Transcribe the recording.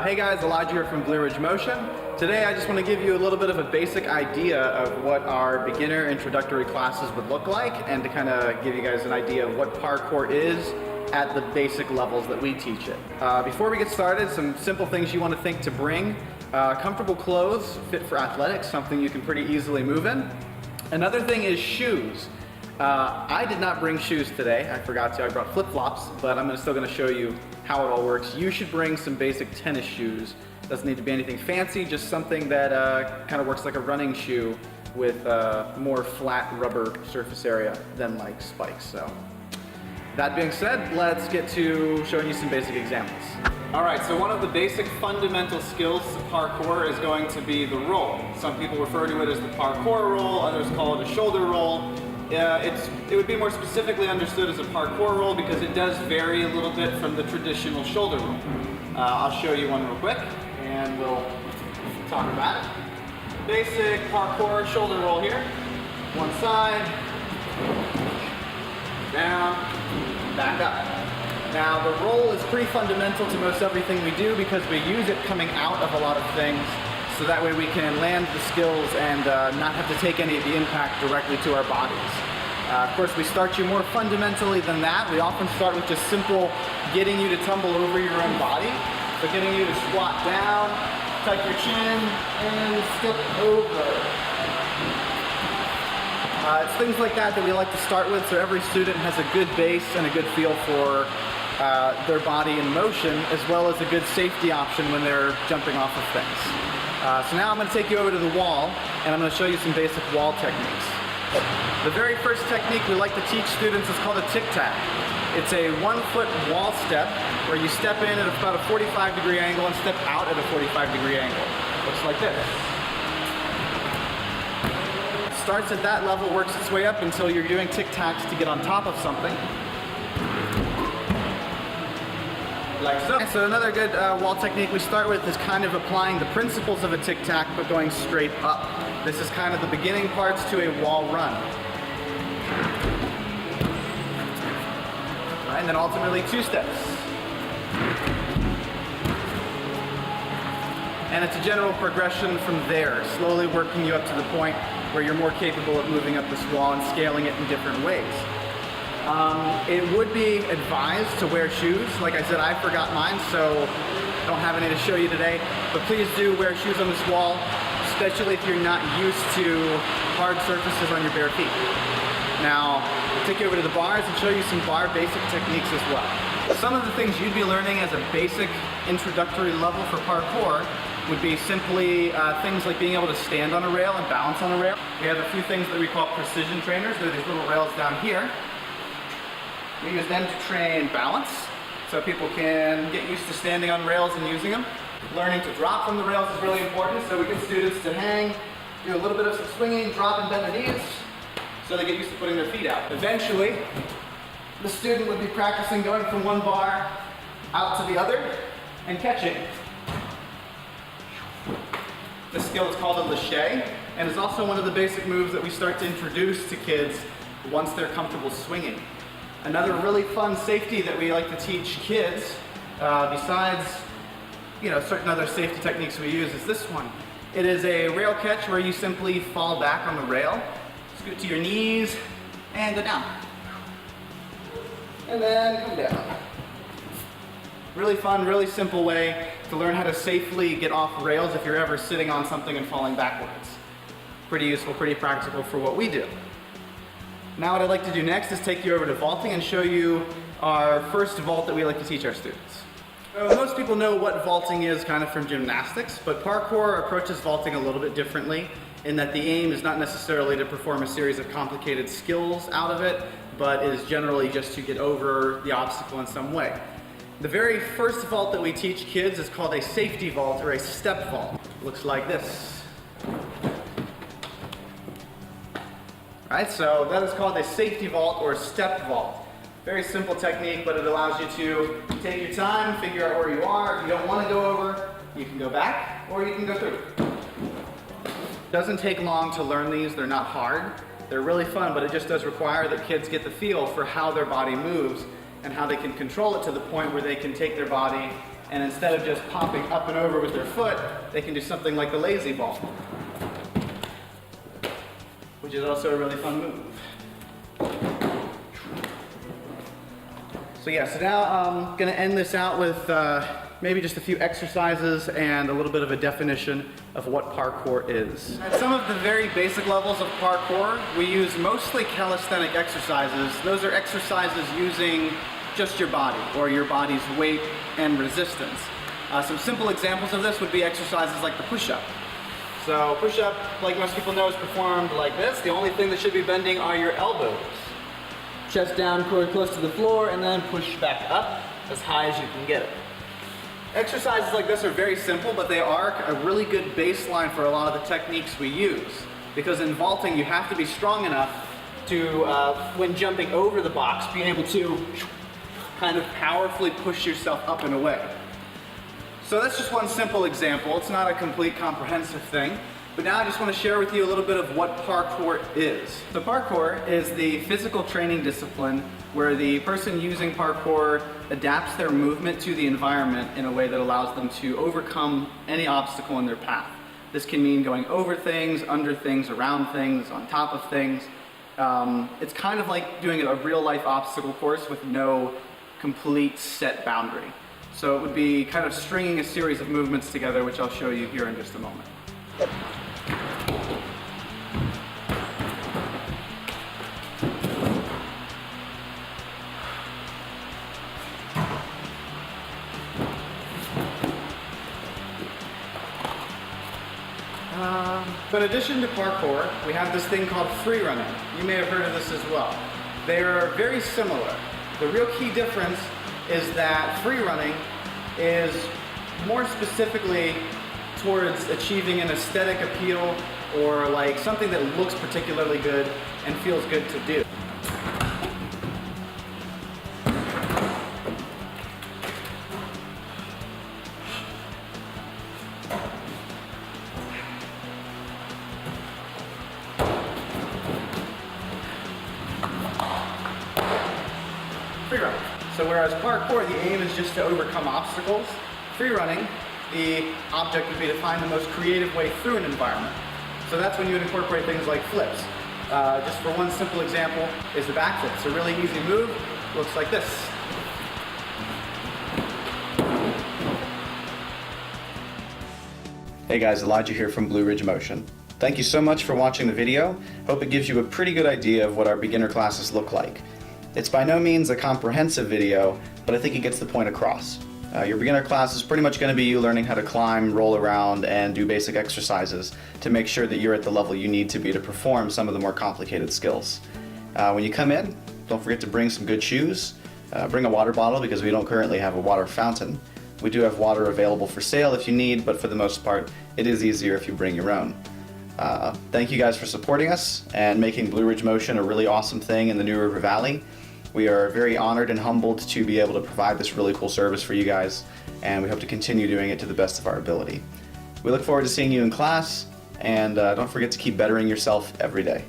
Hey guys, Elijah here from Blue Ridge Motion. Today I just want to give you a little bit of a basic idea of what our beginner introductory classes would look like, and to kind of give you guys an idea of what parkour is at the basic levels that we teach it. Before we get started, some simple things you want to think to bring. Comfortable clothes, fit for athletics, something you can pretty easily move in. Another thing is shoes. I did not bring shoes today. I forgot to. I brought flip-flops, but I'm still going to show you how it all works. You should bring some basic tennis shoes. Doesn't need to be anything fancy, just something that kind of works like a running shoe with more flat rubber surface area than like spikes. So that being said, let's get to showing you some basic examples. All right, so one of the basic fundamental skills to parkour is going to be the roll. Some people refer to it as the parkour roll, others call it a shoulder roll. It would be more specifically understood as a parkour roll because it does vary a little bit from the traditional shoulder roll. I'll show you one real quick and we'll talk about it. Basic parkour shoulder roll here. One side, down, back up. Now the roll is pretty fundamental to most everything we do because we use it coming out of a lot of things, so that way we can land the skills and not have to take any of the impact directly to our bodies. Of course, we start you more fundamentally than that. We often start with just simple getting you to tumble over your own body. So getting you to squat down, tuck your chin, and step over. It's things like that that we like to start with, so every student has a good base and a good feel for their body in motion, as well as a good safety option when they're jumping off of things. So now I'm going to take you over to the wall, and I'm going to show you some basic wall techniques. The very first technique we like to teach students is called a tic-tac. It's a 1-foot wall step where you step in at about a 45-degree angle and step out at a 45-degree angle. Looks like this. Starts at that level, works its way up until you're doing tic-tacs to get on top of something. Like so. So another good wall technique we start with is kind of applying the principles of a tic-tac but going straight up. This is kind of the beginning parts to a wall run. Right, and then ultimately 2 steps. And it's a general progression from there, slowly working you up to the point where you're more capable of moving up this wall and scaling it in different ways. It would be advised to wear shoes. Like I said, I forgot mine, so I don't have any to show you today. But please do wear shoes on this wall, especially if you're not used to hard surfaces on your bare feet. Now, I'll take you over to the bars and show you some bar basic techniques as well. Some of the things you'd be learning as a basic introductory level for parkour would be simply things like being able to stand on a rail and balance on a rail. We have a few things that we call precision trainers. They're these little rails down here. We use them to train balance, so people can get used to standing on rails and using them. Learning to drop from the rails is really important, so we get students to hang, do a little bit of some swinging, drop and bend the knees, so they get used to putting their feet out. Eventually, the student would be practicing going from one bar out to the other and catching. This skill is called a lâché, and is also one of the basic moves that we start to introduce to kids once they're comfortable swinging. Another really fun safety that we like to teach kids, besides certain other safety techniques we use, is this one. It is a rail catch where you simply fall back on the rail, scoot to your knees, and go down. And then come down. Really fun, really simple way to learn how to safely get off rails if you're ever sitting on something and falling backwards. Pretty useful, pretty practical for what we do. Now what I'd like to do next is take you over to vaulting and show you our first vault that we like to teach our students. So most people know what vaulting is kind of from gymnastics, but parkour approaches vaulting a little bit differently in that the aim is not necessarily to perform a series of complicated skills out of it, but is generally just to get over the obstacle in some way. The very first vault that we teach kids is called a safety vault or a step vault. It looks like this. Alright, so that is called a safety vault or step vault. Very simple technique, but it allows you to take your time, figure out where you are. If you don't want to go over, you can go back, or you can go through. It doesn't take long to learn these. They're not hard. They're really fun, but it just does require that kids get the feel for how their body moves and how they can control it to the point where they can take their body And instead of just popping up and over with their foot, they can do something like the lazy ball, which is also a really fun move. So yeah, so now I'm gonna end this out with maybe just a few exercises and a little bit of a definition of what parkour is. At some of the very basic levels of parkour, we use mostly calisthenic exercises. Those are exercises using just your body or your body's weight and resistance. Some simple examples of this would be exercises like the push-up. So push-up, like most people know, is performed like this. The only thing that should be bending are your elbows. Chest down close to the floor and then push back up as high as you can get it. Exercises like this are very simple, but they are a really good baseline for a lot of the techniques we use. Because in vaulting, you have to be strong enough to, when jumping over the box, being able to kind of powerfully push yourself up and away. So that's just one simple example. It's not a complete comprehensive thing. But now I just want to share with you a little bit of what parkour is. So parkour is the physical training discipline where the person using parkour adapts their movement to the environment in a way that allows them to overcome any obstacle in their path. This can mean going over things, under things, around things, on top of things. It's kind of like doing a real life obstacle course with no complete set boundary. So it would be kind of stringing a series of movements together, which I'll show you here in just a moment. But in addition to parkour, we have this thing called free running. You may have heard of this as well. They are very similar. The real key difference is that free running is more specifically towards achieving an aesthetic appeal or like something that looks particularly good and feels good to do. Free running. So whereas parkour, the aim is just to overcome obstacles, free running, the object would be to find the most creative way through an environment. So that's when you would incorporate things like flips. Just for one simple example is the backflip. It's a really easy move, looks like this. Hey guys, Elijah here from Blue Ridge Motion. Thank you so much for watching the video. Hope it gives you a pretty good idea of what our beginner classes look like. It's by no means a comprehensive video, but I think it gets the point across. Your beginner class is pretty much going to be you learning how to climb, roll around, and do basic exercises to make sure that you're at the level you need to be to perform some of the more complicated skills. When you come in, don't forget to bring some good shoes. Bring a water bottle because we don't currently have a water fountain. We do have water available for sale if you need, but for the most part, it is easier if you bring your own. Thank you guys for supporting us and making Blue Ridge Motion a really awesome thing in the New River Valley. We are very honored and humbled to be able to provide this really cool service for you guys, and we hope to continue doing it to the best of our ability. We look forward to seeing you in class, and don't forget to keep bettering yourself every day.